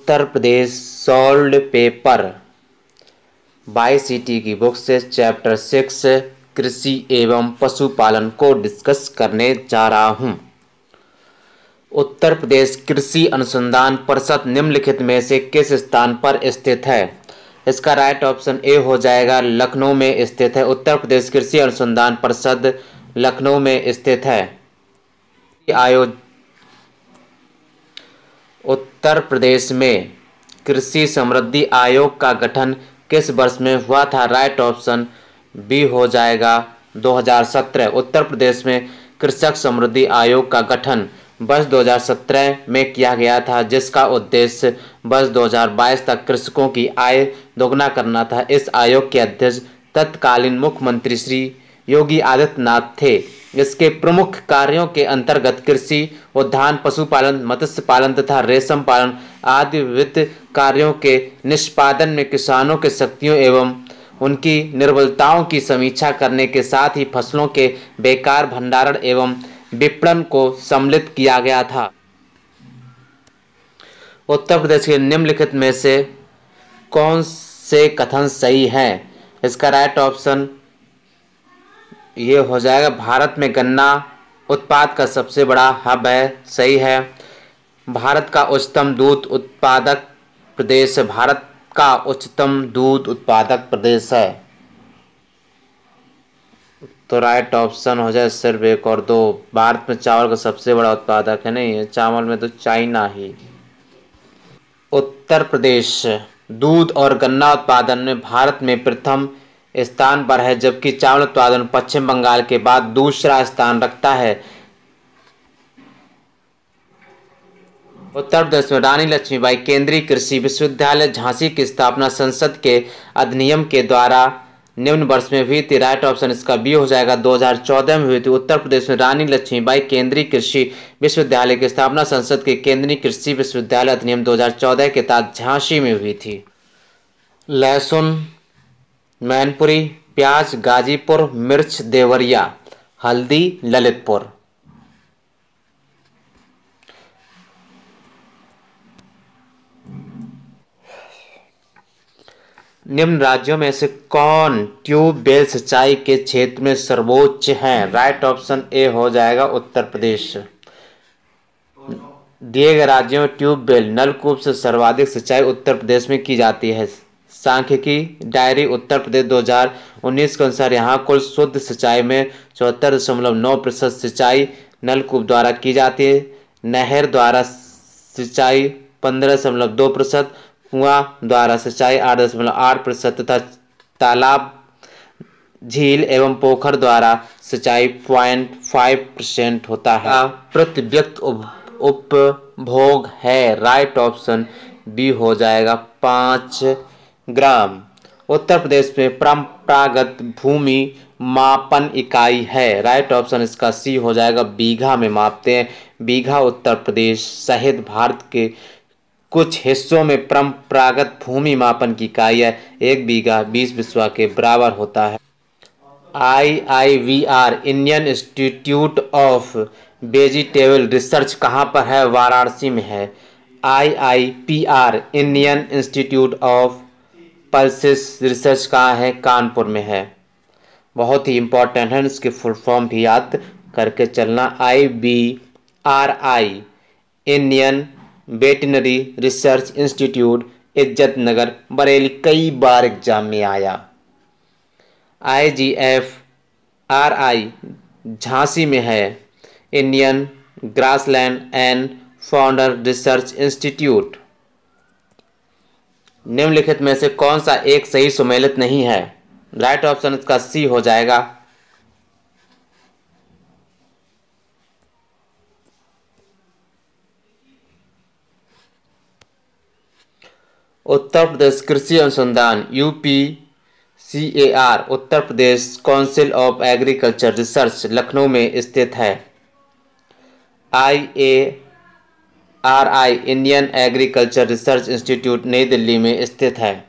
Uttar Pradesh salt pepper YCT की book से chapter 6 कृषि एवं पशुपालन को डिस्कस करने जा रहा हूं। उत्तर प्रदेश कृषि अनुसंधान परिषद निम्नलिखित में से किस स्थान पर स्थित है? इसका राइट ऑप्शन ए हो जाएगा, लखनऊ में स्थित है। उत्तर प्रदेश कृषि अनुसंधान परिषद लखनऊ में स्थित है। उत्तर प्रदेश में कृषि समृद्धि आयोग का गठन किस वर्ष में हुआ था? राइट ऑप्शन बी हो जाएगा 2017। उत्तर प्रदेश में कृषक समृद्धि आयोग का गठन वर्ष 2017 में किया गया था, जिसका उद्देश्य वर्ष 2022 तक कृषकों की आय दोगुना करना था। इस आयोग के अध्यक्ष तत्कालीन मुख्यमंत्री श्री योगी आदित्यनाथ थे। इसके प्रमुख कार्यों के अंतर्गत कृषि, उद्यान, पशुपालन, मत्स्य पालन तथा रेशम पालन आदि विविध कार्यों के निष्पादन में किसानों के शक्तियों एवं उनकी निर्बलताओं की समीक्षा करने के साथ ही फसलों के बेकार भंडारण एवं विपणन को सम्मिलित किया गया था। उत्तर प्रदेश के निम्नलिखित में से कौन से कथन सही हैं? इसका राइट ऑप्शन ये हो जाएगा, भारत में गन्ना उत्पाद का सबसे बड़ा हब है। सही है। भारत का उच्चतम दूध उत्पादक प्रदेश भारत का उच्चतम दूध उत्पादक प्रदेश है। तो राइट ऑप्शन हो जाए सिर्फ 1 और 2। भारत में चावल का सबसे बड़ा उत्पादक है नहीं, चावल में तो चाइना ही। उत्तर प्रदेश दूध और गन्ना उत्पादन में भारत में प्रथम स्थान पर है, जबकि चावल उत्पादन पश्चिम बंगाल के बाद दूसरा स्थान रखता है। उत्तर प्रदेश में रानी लक्ष्मीबाई केंद्रीय कृषि विश्वविद्यालय झांसी की स्थापना संसद के अधिनियम के द्वारा निम्न वर्ष में हुई थी। राइट ऑप्शन इसका बी हो जाएगा, 2014 में हुई थी। उत्तर प्रदेश में रानी लक्ष्मीबाई केंद्रीय कृषि विश्वविद्यालय की स्थापना संसद के केंद्रीय कृषि विश्वविद्यालय अधिनियम 2014 के तहत झांसी में हुई थी। लहसुन मैनपुरी, प्याज गाजीपुर, मिर्च देवरिया, हल्दी ललितपुर। निम्न राज्यों में से कौन ट्यूबवेल सिंचाई के क्षेत्र में सर्वोच्च है? राइट ऑप्शन ए हो जाएगा उत्तर प्रदेश। दिए गए राज्यों में ट्यूबवेल नलकूप से सर्वाधिक सिंचाई उत्तर प्रदेश में की जाती है। सांख्यिकी डायरी उत्तर प्रदेश 2019 के अनुसार यहाँ कुल शुद्ध सिंचाई में 74.9% सिंचाई नलकूप द्वारा की जाती है। नहर द्वारा सिंचाई 15.2%, कुआं द्वारा सिंचाई 8.8% तथा तालाब, झील एवं पोखर द्वारा सिंचाई 0.5% होता है। प्रति व्यक्ति उपभोग है। राइट ऑप्शन बी हो जाएगा 5 ग्राम। उत्तर प्रदेश में परंपरागत भूमि मापन इकाई है। राइट ऑप्शन इसका सी हो जाएगा, बीघा में मापते हैं। बीघा उत्तर प्रदेश सहित भारत के कुछ हिस्सों में परंपरागत भूमि मापन की इकाई है। 1 बीघा 20 बिस्वा के बराबर होता है। IIVR Indian institute of vegetable research कहाँ पर है? वाराणसी में है। IIPR Indian institute of pulses research कहाँ है? कानपुर में है। बहुत ही इंपॉर्टेंट है, इसके फुल फॉर्म भी याद करके चलना। IBRI Indian veterinary research institute इज्जत नगर बरेली, कई बार एग्जाम में आया। IGFRI झांसी में है। Indian grassland and founder research institute. निम्नलिखित में से कौन सा एक सही सुमेलित नहीं है? राइट ऑप्शन इसका सी हो जाएगा। उत्तर प्रदेश कृषि अनुसंधान UPCAR Uttar Pradesh council of agriculture research Lucknow में स्थित है। IARI Indian agriculture research institute नई दिल्ली में स्थित है।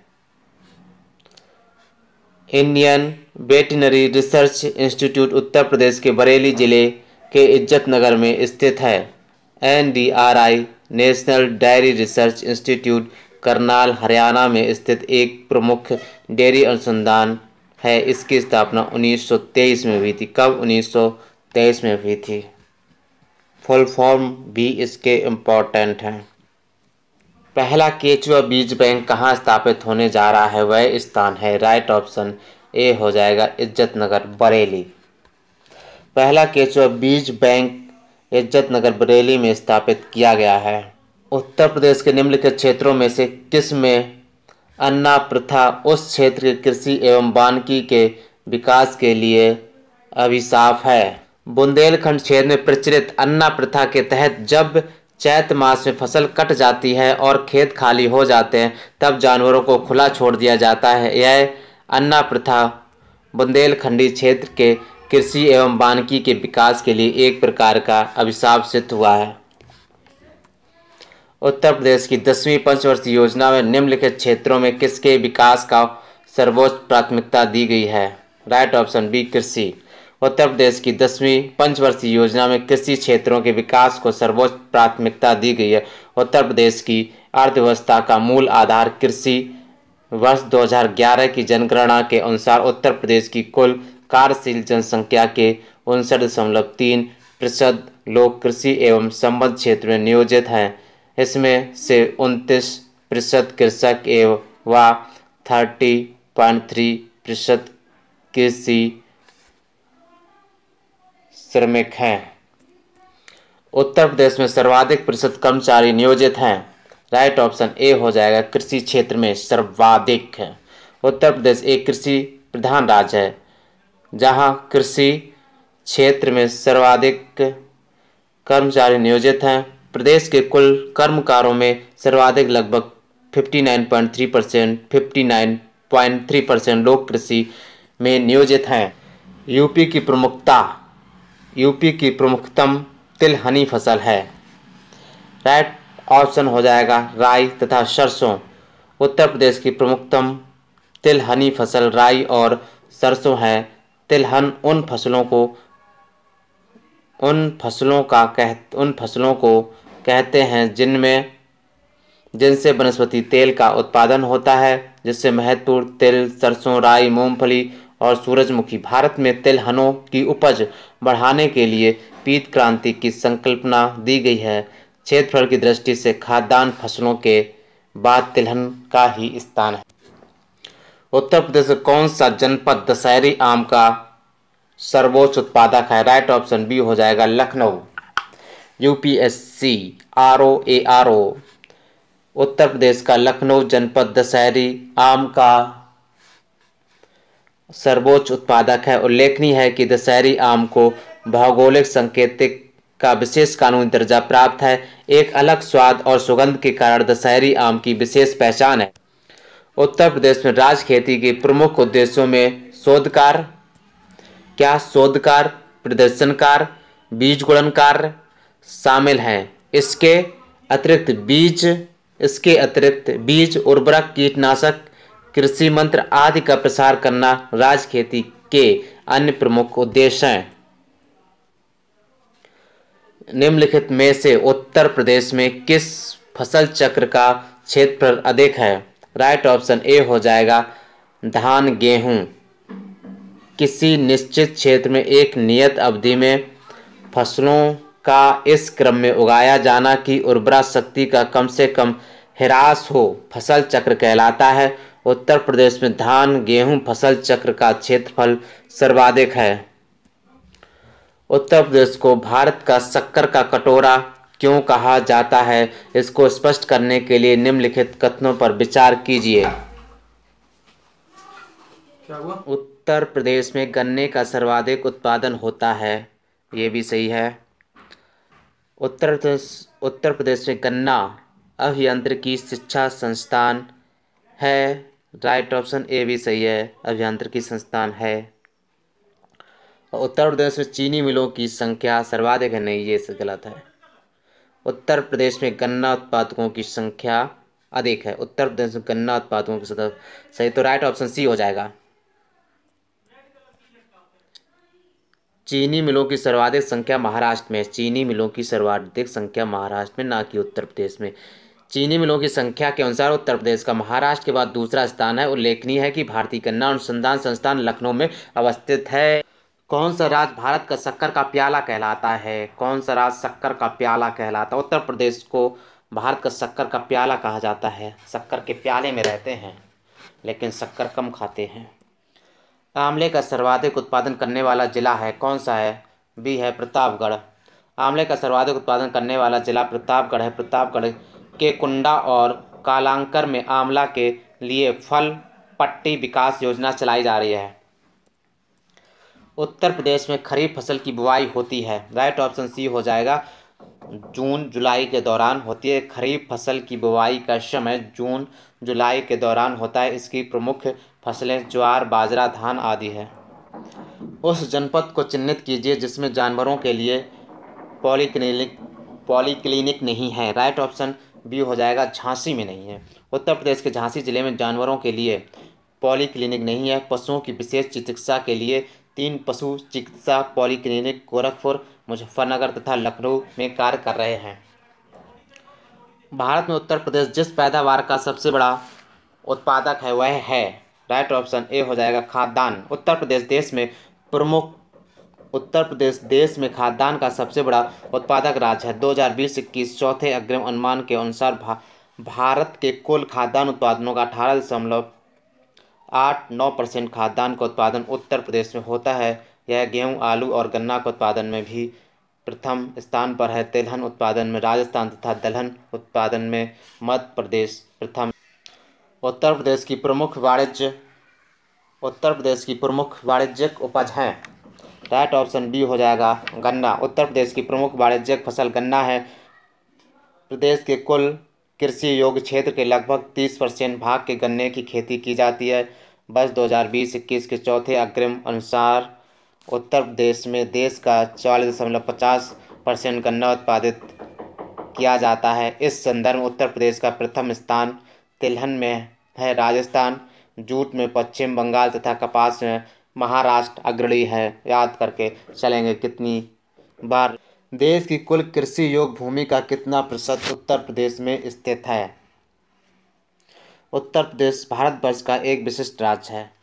Indian veterinary research institute Uttar Pradesh के बरेली जिले के इज्जत नगर में स्थित है। NDRI national dairy research institute Karnal Haryana में स्थित एक प्रमुख डेयरी अनुसंधान है। इसकी स्थापना 1923 में हुई थी। कब? 1923 में हुई थी। फुल फॉर्म भी इसके इम्पोर्टेंट हैं। पहला केचुआ बीज बैंक कहाँ स्थापित होने जा रहा है? वह स्थान है, राइट ऑप्शन ए हो जाएगा, इज्जतनगर बरेली। पहला केचुआ बीज बैंक इज्जतनगर बरेली में स्थापित किया गया है। उत्तर प्रदेश के निम्नलिखित क्षेत्रों में से किस में अन्ना प्रथा उस क्षेत्र के कृषि एवं वानिकी के विकास के लिए अभिशाप है? बुंदेलखंड क्षेत्र में प्रचलित अन्ना प्रथा के तहत जब चैत मास में फसल कट जाती है और खेत खाली हो जाते हैं तब जानवरों को खुला छोड़ दिया जाता है। यह अन्ना प्रथा बुंदेलखंडी क्षेत्र के कृषि एवं वानिकी के विकास के लिए एक प्रकार का अभिशाप सिद्ध हुआ है। उत्तर प्रदेश की 10वीं पंचवर्षीय योजना में निम्नलिखित क्षेत्रों में किसके विकास का सर्वोच्च प्राथमिकता दी गई है? राइट ऑप्शन बी, कृषि। उत्तर प्रदेश की 10वीं पंचवर्षीय योजना में कृषि क्षेत्रों के विकास को सर्वोच्च प्राथमिकता दी गई है। उत्तर प्रदेश की अर्थव्यवस्था का मूल आधार कृषि। वर्ष 2011 की जनगणना के अनुसार उत्तर प्रदेश की कुल कार्यशील जनसंख्या के 59.3% लोग कृषि एवं संबद्ध क्षेत्र में नियोजित हैं। इसमें से 29% कृषक एवं व 30.3% कृषि श्रमिक हैं। उत्तर प्रदेश में सर्वाधिक प्रतिशत कर्मचारी नियोजित हैं। राइट ऑप्शन ए हो जाएगा, कृषि क्षेत्र में सर्वाधिक है। उत्तर प्रदेश एक कृषि प्रधान राज्य है जहां कृषि क्षेत्र में सर्वाधिक कर्मचारी नियोजित हैं। प्रदेश के कुल कर्मकारों में सर्वाधिक लगभग 59.3% लोग कृषि में नियोजित हैं। यूपी की प्रमुखतम तिलहनी फसल है। राइट ऑप्शन हो जाएगा राई तथा सरसों। उत्तर प्रदेश की प्रमुखतम तिलहनी फसल राई और सरसों है। तिलहन उन फसलों को कहते हैं जिनसे वनस्पति तेल का उत्पादन होता है, जिससे महत्वपूर्ण तिल, सरसों, राई, मूंगफली और सूरजमुखी। भारत में तिलहनों की उपज बढ़ाने के लिए पीत क्रांति की संकल्पना दी गई है। क्षेत्रफल की दृष्टि से खाद्यान्न फसलों के बाद तिलहन का ही स्थान है। उत्तर प्रदेश में कौन सा जनपद दशहरी आम का सर्वोच्च उत्पादक है? राइट ऑप्शन बी हो जाएगा, लखनऊ। यूपीएससी आरओ उत्तर प्रदेश का लखनऊ जनपद दशहरी आम का सर्वोच्च उत्पादक है। उल्लेखनीय है कि दशहरी आम को भौगोलिक संकेतक का विशेष कानूनी दर्जा प्राप्त है। एक अलग स्वाद और सुगंध के कारण दशहरी आम की विशेष पहचान है। उत्तर प्रदेश में राज खेती के प्रमुख उद्देश्यों में शोधकार, प्रदर्शनकार, बीज गुणनकार शामिल हैं। इसके अतिरिक्त बीज, उर्वरक, कीटनाशक, कृषि मंत्र आदि का प्रसार करना राज खेती के अन्य प्रमुख उद्देश्य हैं। निम्नलिखित में से उत्तर प्रदेश में किस फसल चक्र का क्षेत्रफल अधिक है? राइट ऑप्शन ए हो जाएगा, धान गेहूं। किसी निश्चित क्षेत्र में एक नियत अवधि में फसलों का इस क्रम में उगाया जाना कि उर्वरा शक्ति का कम से कम ह्रास हो फसल चक्र कहलाता है। उत्तर प्रदेश में धान गेहूं फसल चक्र का क्षेत्रफल सर्वाधिक है। उत्तर प्रदेश को भारत का शक्कर का कटोरा क्यों कहा जाता है? इसको स्पष्ट करने के लिए निम्नलिखित कथनों पर विचार कीजिए। क्या हुआ? उत्तर प्रदेश में गन्ने का सर्वाधिक उत्पादन होता है, ये भी सही है। उत्तर प्रदेश में गन्ना अभियांत्रिकी शिक्षा संस्थान है। राइट ऑप्शन ए भी सही है, अभियांत्रिकी संस्थान है। उत्तर प्रदेश में चीनी मिलों की संख्या सर्वाधिक है, नहीं, ये गलत है। उत्तर प्रदेश में गन्ना उत्पादकों की संख्या अधिक है। उत्तर प्रदेश में गन्ना उत्पादकों की संख्या सही, तो राइट ऑप्शन सी हो जाएगा। चीनी मिलों की सर्वाधिक संख्या महाराष्ट्र में। चीनी मिलों की सर्वाधिक संख्या महाराष्ट्र में, ना कि उत्तर प्रदेश में। चीनी मिलों की संख्या के अनुसार उत्तर प्रदेश का महाराष्ट्र के बाद दूसरा स्थान है। उल्लेखनीय है कि भारतीय गन्ना अनुसंधान संस्थान लखनऊ में अवस्थित है। कौन सा राज्य भारत का शक्कर का प्याला कहलाता है? कौन सा राज्य शक्कर का प्याला कहलाता है? उत्तर प्रदेश को भारत का शक्कर का प्याला कहा जाता है। शक्कर के प्याले में रहते हैं लेकिन शक्कर कम खाते हैं। आंवले का सर्वाधिक उत्पादन करने वाला जिला है, कौन सा है? बी है प्रतापगढ़। आंवले का सर्वाधिक उत्पादन करने वाला जिला प्रतापगढ़ है। प्रतापगढ़ के कुंडा और कालांकर में आंवला के लिए फल पट्टी विकास योजना चलाई जा रही है। उत्तर प्रदेश में खरीफ फसल की बुवाई होती है। राइट ऑप्शन सी हो जाएगा, जून जुलाई के दौरान होती है। खरीफ फसल की बुवाई का समय जून जुलाई के दौरान होता है। इसकी प्रमुख फसलें ज्वार, बाजरा, धान आदि है। उस जनपद को चिन्हित कीजिए जिसमें जानवरों के लिए पॉलीक्लिनिक नहीं है। राइट ऑप्शन बी हो जाएगा, झांसी में नहीं है। उत्तर प्रदेश के झांसी जिले में जानवरों के लिए पॉलीक्लिनिक नहीं है। पशुओं की विशेष चिकित्सा के लिए 3 पशु चिकित्सा पॉलीक्लिनिक गोरखपुर, मुजफ्फरनगर तथा लखनऊ में कार्य कर रहे हैं। भारत में उत्तर प्रदेश जिस पैदावार का सबसे बड़ा उत्पादक है वह है, राइट ऑप्शन ए हो जाएगा, खाद्यान्न। उत्तर प्रदेश देश में खाद्यान्न का सबसे बड़ा उत्पादक राज्य है। 2020-21 चौथे अग्रिम अनुमान के अनुसार भारत के कुल खाद्यान्न उत्पादनों का 18.89% खाद्यान्न का उत्पादन उत्तर प्रदेश में होता है। यह गेहूं, आलू और गन्ना के उत्पादन में भी प्रथम स्थान पर है। तिलहन उत्पादन में राजस्थान तथा दलहन उत्पादन में मध्य प्रदेश प्रथम। उत्तर प्रदेश की प्रमुख वाणिज्यिक उपज है। राइट ऑप्शन बी हो जाएगा, गन्ना। उत्तर प्रदेश की प्रमुख वाणिज्यिक फसल गन्ना है। प्रदेश के कुल कृषि योग्य क्षेत्र के लगभग 30% भाग के गन्ने की खेती की जाती है। वर्ष 2020-21 के चौथे अग्रिम अनुसार उत्तर प्रदेश में देश का 44.50% गन्ना उत्पादित किया जाता है। इस संदर्भ में उत्तर प्रदेश का प्रथम स्थान तिलहन में है। राजस्थान, जूट में पश्चिम बंगाल तथा कपास में महाराष्ट्र अग्रणी है। याद करके चलेंगे कितनी बार। देश की कुल कृषि योग्य भूमि का कितना प्रतिशत उत्तर प्रदेश में स्थित है? उत्तर प्रदेश भारतवर्ष का एक विशिष्ट राज्य है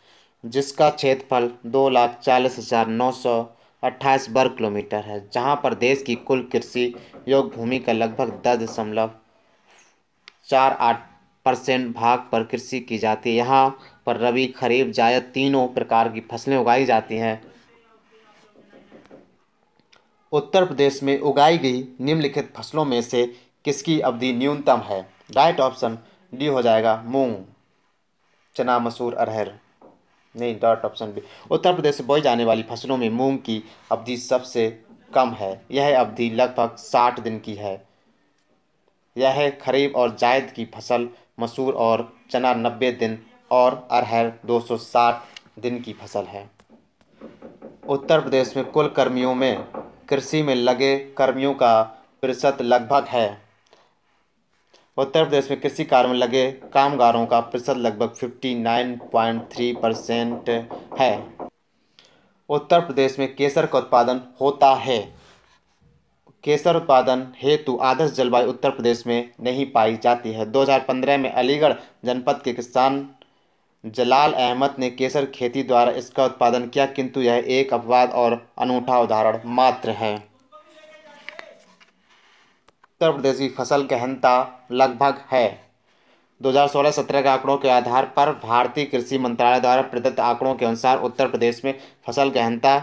जिसका क्षेत्रफल 2,40,928 वर्ग किलोमीटर है, जहां पर देश की कुल कृषि योग्य भूमि का लगभग 10.48% भाग पर कृषि की जाती है। यहाँ पर रबी, खरीफ, जायद तीनों प्रकार की फसलें उगाई जाती हैं। उत्तर प्रदेश में उगाई गई निम्नलिखित फसलों में से किसकी अवधि न्यूनतम है? राइट ऑप्शन डी हो जाएगा, मूंग, चना, मसूर, अरहर। नहीं, dot option B. Uttar Pradesh से बोई जाने वाली फसलों में मूंग की अवधि सबसे कम है। यह अवधि लगभग 60 दिन की है। यह खरीफ और जायद की फसल मसूर और चना 90 दिन और अरहर 260 दिन की फसल है। उत्तर प्रदेश में कुल कर्मियों में कृषि में लगे कर्मियों का प्रतिशत लगभग है। उत्तर प्रदेश में कृषि कार्य में लगे कामगारों का प्रतिशत लगभग 59.3% है। उत्तर प्रदेश में केसर का उत्पादन होता है। केसर उत्पादन हेतु आदर्श जलवायु उत्तर प्रदेश में नहीं पाई जाती है। 2015 में अलीगढ़ जनपद के किसान जलाल अहमद ने केसर खेती द्वारा इसका उत्पादन किया, किंतु यह एक अपवाद और अनूठा उदाहरण मात्र है। उत्तर प्रदेश की फसल गहनता लगभग है। 2016-17 के आंकड़ों के आधार पर भारतीय कृषि मंत्रालय द्वारा प्रदत्त आंकड़ों के अनुसार उत्तर प्रदेश में फसल गहनता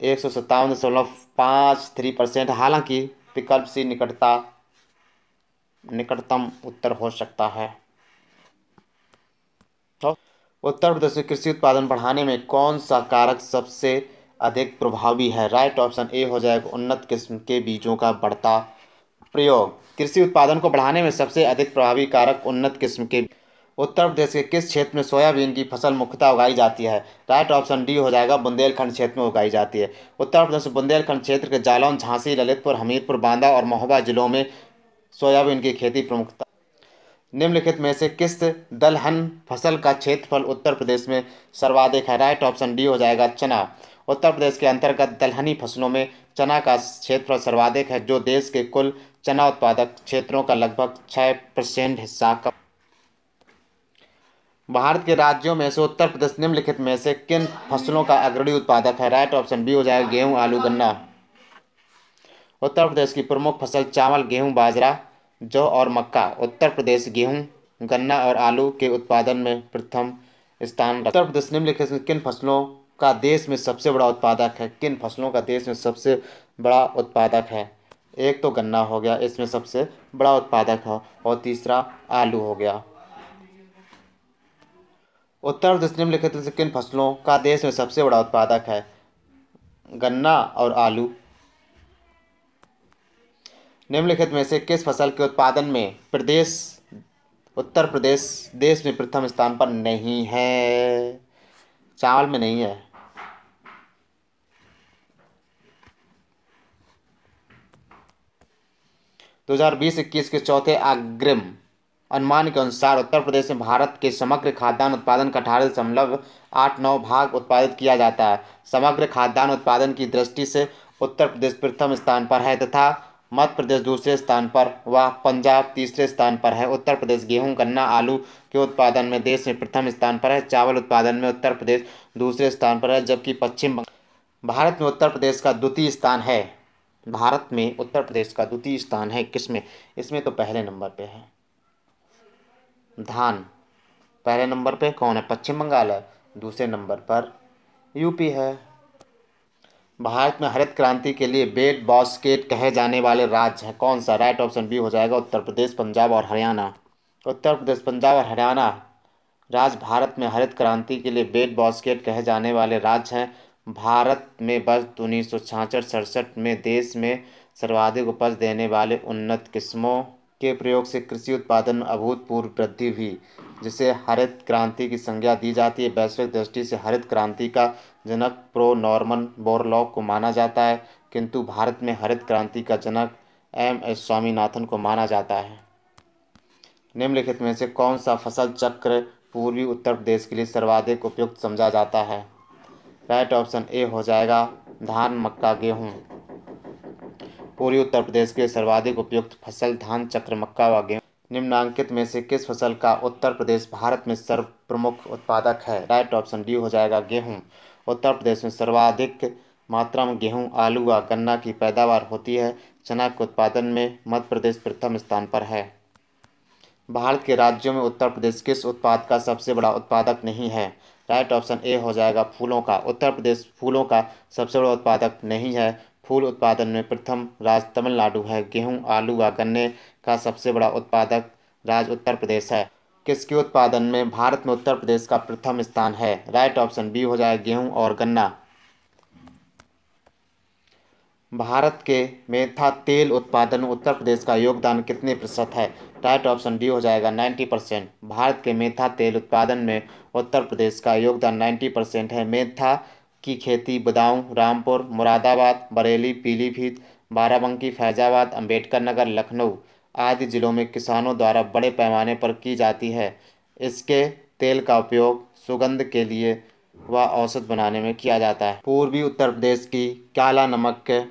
157.53%। हालांकि विकल्प सी निकटतम उत्तर हो सकता है। उत्तर प्रदेश में कृषि उत्पादन बढ़ाने में कौन सा कारक सबसे अधिक प्रभावी है? राइट ऑप्शन ए हो जाएगा, उन्नत किस्म के बीजों का बढ़ता प्रयोग। कृषि उत्पादन को बढ़ाने में सबसे अधिक प्रभावी कारक उन्नत किस्म के। उत्तर प्रदेश के किस क्षेत्र में सोयाबीन की फसल मुख्यतः उगाई जाती है? राइट ऑप्शन डी हो जाएगा, बुंदेलखंड क्षेत्र में उगाई जाती है। उत्तर प्रदेश में बुंदेलखंड क्षेत्र के जालौन, झांसी, ललितपुर, हमीरपुर, बांदा और महोबा जिलों में सोयाबीन की खेती प्रमुखता। निम्नलिखित में से किस दलहन फसल का क्षेत्रफल उत्तर प्रदेश में सर्वाधिक है? राइट ऑप्शन डी हो जाएगा, चना। उत्तर प्रदेश के अंतर्गत दलहनी फसलों में चना का क्षेत्रफल सर्वाधिक है, जो देश के कुल चना उत्पादक क्षेत्रों का लगभग 6% हिस्सा का। भारत के राज्यों में से उत्तर प्रदेश निम्नलिखित में से किन फसलों का अग्रणी उत्पादक है? राइट ऑप्शन बी हो जाएगा गेहूं, आलू, गन्ना। उत्तर प्रदेश की प्रमुख फसल चावल, गेहूं, बाजरा, जौ और मक्का। उत्तर प्रदेश गेहूं, गन्ना और आलू के उत्पादन में प्रथम स्थान रखता है। उत्तर प्रदेश निम्नलिखित में किन फसलों का देश में सबसे बड़ा उत्पादक है? किन फसलों का देश में सबसे बड़ा उत्पादक है? एक तो गन्ना हो गया, इसमें सबसे बड़ा उत्पादक है, और तीसरा आलू हो गया। उत्तर प्रदेश निम्नलिखित में से किन फसलों का देश में सबसे बड़ा उत्पादक है? गन्ना और आलू। निम्नलिखित में से किस फसल के उत्पादन में उत्तर प्रदेश देश में प्रथम स्थान पर नहीं है? चावल में नहीं है। दो 2020-21 के चौथे अग्रिम अनुमान के अनुसार उत्तर प्रदेश में भारत के समग्र खाद्यान्न उत्पादन का 18.89 भाग उत्पादित किया जाता है। समग्र खाद्यान्न उत्पादन की दृष्टि से उत्तर प्रदेश प्रथम स्थान पर है तथा मध्य प्रदेश दूसरे स्थान पर व पंजाब तीसरे स्थान पर है। उत्तर प्रदेश गेहूं, गन्ना, आलू के उत्पादन में देश में प्रथम स्थान पर है। चावल उत्पादन में उत्तर प्रदेश दूसरे स्थान पर है, जबकि भारत में उत्तर प्रदेश का द्वितीय स्थान है। भारत में उत्तर प्रदेश का द्वितीय स्थान है किसमें? इसमें तो पहले नंबर पे है धान। पहले नंबर पे कौन है? पश्चिम बंगाल है। दूसरे नंबर पर यूपी है। भारत में हरित क्रांति के लिए ब्रेड बास्केट कहे जाने वाले राज्य हैं कौन सा? राइट ऑप्शन बी हो जाएगा उत्तर प्रदेश, पंजाब और हरियाणा। उत्तर प्रदेश, पंजाब और हरियाणा राज्य भारत में हरित क्रांति के लिए ब्रेड बास्केट कहे जाने वाले राज्य हैं। भारत में वर्ष 1966-67 में देश में सर्वाधिक उपज देने वाले उन्नत किस्मों के प्रयोग से कृषि उत्पादन में अभूतपूर्व वृद्धि हुई, जिसे हरित क्रांति की संज्ञा दी जाती है। वैश्विक दृष्टि से हरित क्रांति का जनक प्रो नॉर्मन बोरलॉग को माना जाता है, किंतु भारत में हरित क्रांति का जनक एम.एस. स्वामीनाथन को माना जाता है। निम्नलिखित में से कौन सा फसल चक्र पूर्वी उत्तर प्रदेश के लिए सर्वाधिक उपयुक्त समझा जाता है? राइट ऑप्शन ए हो जाएगा धान, मक्का, गेहूँ। पूर्वी उत्तर प्रदेश के सर्वाधिक उपयुक्त फसल धान, चक्र, मक्का व गेहूँ। निम्नांकित में से किस फसल का उत्तर प्रदेश भारत में सर्व प्रमुख उत्पादक है? राइट ऑप्शन डी हो जाएगा गेहूँ। उत्तर प्रदेश में सर्वाधिक मात्रा में गेहूँ, आलू व गन्ना की पैदावार होती है। चना के उत्पादन में मध्य प्रदेश प्रथम स्थान पर है। भारत के राज्यों में उत्तर प्रदेश किस उत्पाद का सबसे बड़ा उत्पादक नहीं है? राइट ऑप्शन ए हो जाएगा फूलों का। उत्तर प्रदेश फूलों का सबसे बड़ा उत्पादक नहीं है। फूल उत्पादन में प्रथम राज्य तमिलनाडु है। गेहूं, आलू व गन्ने का सबसे बड़ा उत्पादक राज्य उत्तर प्रदेश है। किसके उत्पादन में भारत में उत्तर प्रदेश का प्रथम स्थान है? राइट ऑप्शन बी हो जाएगा गेहूं और गन्ना। भारत के मेथा तेल उत्पादन में उत्तर प्रदेश का योगदान कितने प्रतिशत है? राइट ऑप्शन डी हो जाएगा 90%। भारत के मेथा तेल उत्पादन में उत्तर प्रदेश का योगदान 90% है। मेथा की खेती बदायूं, रामपुर, मुरादाबाद, बरेली, पीलीभीत, बाराबंकी, फैजाबाद, अम्बेडकर नगर, लखनऊ आदि जिलों में किसानों द्वारा बड़े पैमाने पर की जाती है। इसके तेल का उपयोग सुगंध के लिए व औषध बनाने में किया जाता है। पूर्वी उत्तर प्रदेश की काला नमक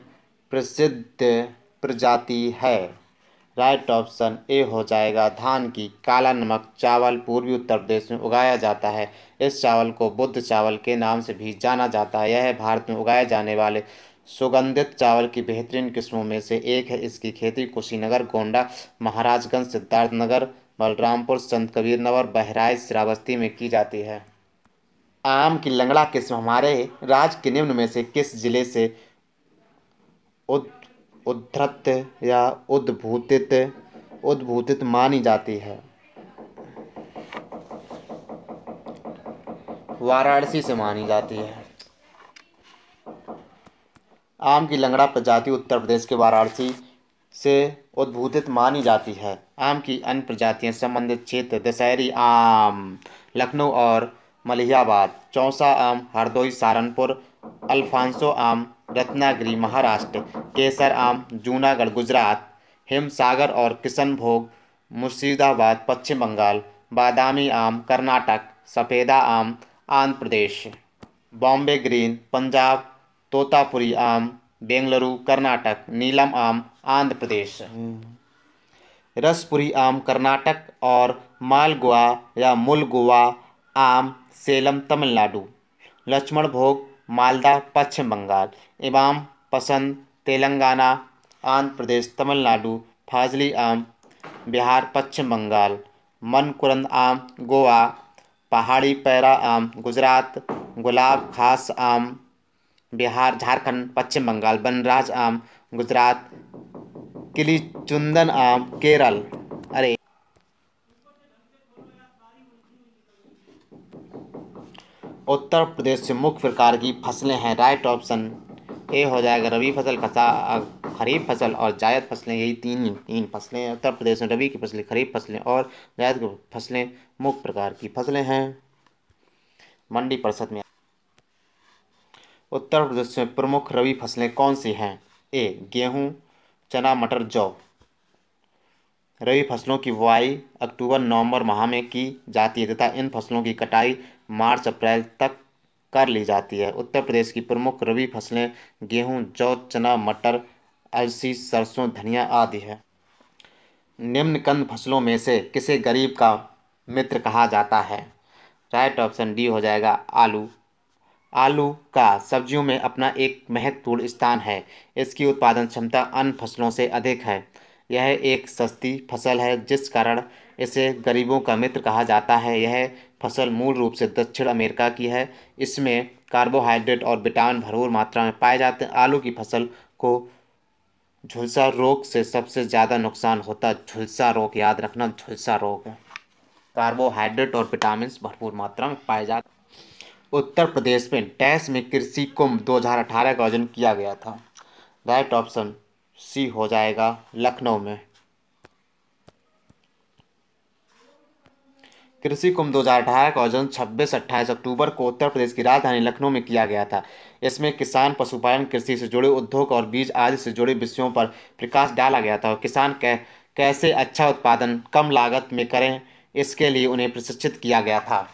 प्रसिद्ध प्रजाति है। राइट ऑप्शन ए हो जाएगा धान की काला नमक चावल पूर्वी उत्तर प्रदेश में उगाया जाता है। इस चावल को बुद्ध चावल के नाम से भी जाना जाता है। यह भारत में उगाए जाने वाले सुगंधित चावल की बेहतरीन किस्मों में से एक है। इसकी खेती कुशीनगर, गोंडा, महाराजगंज, सिद्धार्थनगर, बलरामपुर, संत कबीर नगर, बहराइच, श्रावस्ती में की जाती है। आम की लंगड़ा किस्म हमारे राज्य के निम्न में से किस जिले से उद्धृत या उद्भूतित मानी जाती है? वाराणसी से मानी जाती है। आम की लंगड़ा प्रजाति उत्तर प्रदेश के वाराणसी से उद्भूतित मानी जाती है। आम की अन्य प्रजातियां संबंधित क्षेत्र दशहरी आम लखनऊ और मलिहाबाद, चौसा आम हरदोई सहारनपुर, अल्फांसो आम रत्नागिरी महाराष्ट्र, केसर आम जूनागढ़ गुजरात, हिमसागर और किशनभोग मुर्शिदाबाद पश्चिम बंगाल, बादामी आम कर्नाटक, सफ़ेदा आम आंध्र प्रदेश। बॉम्बे ग्रीन पंजाब, तोतापुरी आम बेंगलुरु कर्नाटक, नीलम आम आंध्र प्रदेश, रसपुरी आम कर्नाटक और मालगोआ या मुलगोआ आम सेलम तमिलनाडु, लक्ष्मण भोग मालदा पश्चिम बंगाल, इमाम पसंद तेलंगाना आंध्र प्रदेश तमिलनाडु, फाजली आम बिहार पश्चिम बंगाल, मनकुरंद आम गोवा, पहाड़ी पैरा आम गुजरात, गुलाब खास आम बिहार झारखंड पश्चिम बंगाल, बनराज आम गुजरात, किलीचुंदन आम केरल। अरे उत्तर प्रदेश से मुख्य प्रकार की फसलें हैं। राइट ऑप्शन ए हो जाएगा रबी फसल, खरीफ फसल और जायद फसलें। यही तीन फसलें हैं उत्तर प्रदेश में। रबी की फसलें, खरीफ फसलें और जायद की फसलें मुख्य प्रकार की फसलें हैं। मंडी परिषद में उत्तर प्रदेश में प्रमुख रबी फसलें कौन सी हैं? ए गेहूं, चना, मटर, जौ। रबी फसलों की बुआई अक्टूबर नवंबर माह में की जाती है तथा इन फसलों की कटाई मार्च अप्रैल तक कर ली जाती है। उत्तर प्रदेश की प्रमुख रबी फसलें गेहूं, जौ, चना, मटर, अलसी, सरसों, धनिया आदि है। निम्न कंद फसलों में से किसे गरीब का मित्र कहा जाता है? राइट ऑप्शन डी हो जाएगा आलू। आलू का सब्जियों में अपना एक महत्वपूर्ण स्थान है। इसकी उत्पादन क्षमता अन्य फसलों से अधिक है। यह एक सस्ती फसल है जिस कारण इसे गरीबों का मित्र कहा जाता है। यह फसल मूल रूप से दक्षिण अमेरिका की है। इसमें कार्बोहाइड्रेट और विटामिन भरपूर मात्रा में पाए जाते हैं। आलू की फसल को झुलसा रोग से सबसे ज़्यादा नुकसान होता है। झुलसा रोग याद रखना, झुलसा रोग। कार्बोहाइड्रेट और विटामिन भरपूर मात्रा में पाए जाते हैं। उत्तर प्रदेश में डैश में कृषि कुंभ 2018 का आयोजन किया गया था। राइट ऑप्शन सी हो जाएगा लखनऊ में। कृषि कुंभ 2018 का आयोजन 26-28 अक्टूबर को उत्तर प्रदेश की राजधानी लखनऊ में किया गया था। इसमें किसान, पशुपालन, कृषि से जुड़े उद्योग और बीज आदि से जुड़े विषयों पर प्रकाश डाला गया था। किसान कैसे अच्छा उत्पादन कम लागत में करें, इसके लिए उन्हें प्रशिक्षित किया गया था।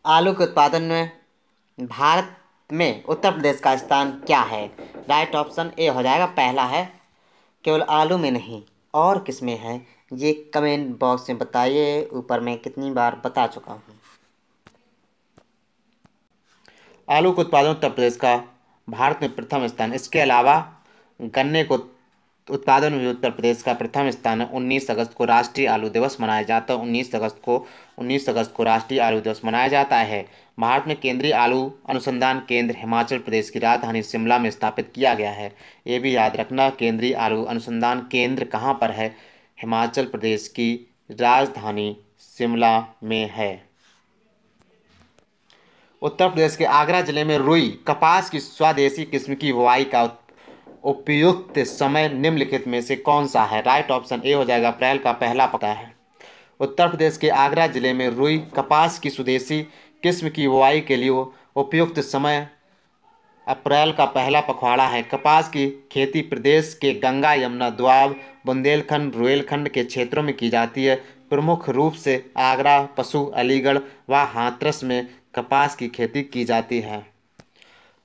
आलू के उत्पादन में भारत में उत्तर प्रदेश का स्थान क्या है? राइट ऑप्शन ए हो जाएगा पहला है। केवल आलू में नहीं और किस में है, ये कमेंट बॉक्स में बताइए। ऊपर मैं कितनी बार बता चुका हूँ। आलू के उत्पादन उत्तर प्रदेश का भारत में प्रथम स्थान। इसके अलावा गन्ने को उत्पादन में उत्तर प्रदेश का प्रथम स्थान है। 19 अगस्त को राष्ट्रीय आलू दिवस मनाया जाता है। 19 अगस्त को राष्ट्रीय आलू दिवस मनाया जाता है। भारत में केंद्रीय आलू अनुसंधान केंद्र हिमाचल प्रदेश की राजधानी शिमला में स्थापित किया गया है। ये भी याद रखना, केंद्रीय आलू अनुसंधान केंद्र कहाँ पर है? हिमाचल प्रदेश की राजधानी शिमला में है। उत्तर प्रदेश के आगरा जिले में रुई कपास की स्वदेशी किस्म की बुवाई का उपयुक्त समय निम्नलिखित में से कौन सा है? राइट ऑप्शन ए हो जाएगा अप्रैल का पहला पता है। उत्तर प्रदेश के आगरा जिले में रुई कपास की स्वदेशी किस्म की बुवाई के लिए उपयुक्त समय अप्रैल का पहला पखवाड़ा है। कपास की खेती प्रदेश के गंगा, यमुना, दोआब, बुंदेलखंड, रुहेलखंड के क्षेत्रों में की जाती है। प्रमुख रूप से आगरा, पशु, अलीगढ़ व हाथरस में कपास की खेती की जाती है।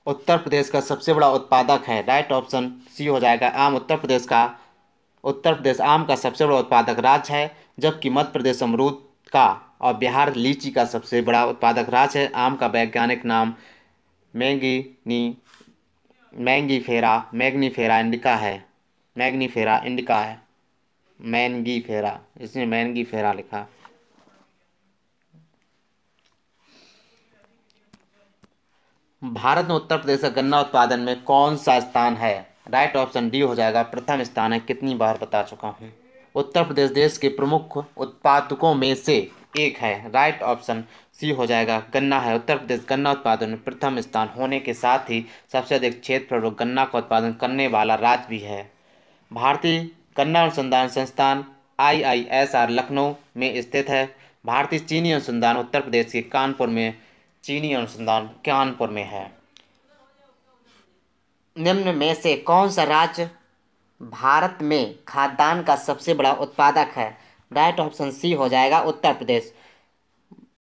उत्तर प्रदेश का सबसे बड़ा उत्पादक है। राइट ऑप्शन सी हो जाएगा आम। उत्तर प्रदेश आम का सबसे बड़ा उत्पादक राज्य है, जबकि मध्य प्रदेश अमरूद का और बिहार लीची का सबसे बड़ा उत्पादक राज्य है। आम का वैज्ञानिक नाम मैंगीफेरा इंडिका है। मैंगीफेरा, इसमें मैंगीफेरा लिखा। भारत में उत्तर प्रदेश का गन्ना उत्पादन में कौन सा स्थान है? राइट ऑप्शन डी हो जाएगा प्रथम स्थान है। कितनी बार बता चुका हूँ। उत्तर प्रदेश देश के प्रमुख उत्पादकों में से एक है। राइट ऑप्शन सी हो जाएगा गन्ना है। उत्तर प्रदेश गन्ना उत्पादन में प्रथम स्थान होने के साथ ही सबसे अधिक क्षेत्रफल गन्ना का उत्पादन करने वाला राज्य भी है। भारतीय गन्ना अनुसंधान संस्थान IISR लखनऊ में स्थित है। भारतीय चीनी अनुसंधान उत्तर प्रदेश के चीनी अनुसंधान कानपुर में है। निम्न में से कौन सा राज्य भारत में खाद्यान्न का सबसे बड़ा उत्पादक है? राइट ऑप्शन सी हो जाएगा उत्तर प्रदेश।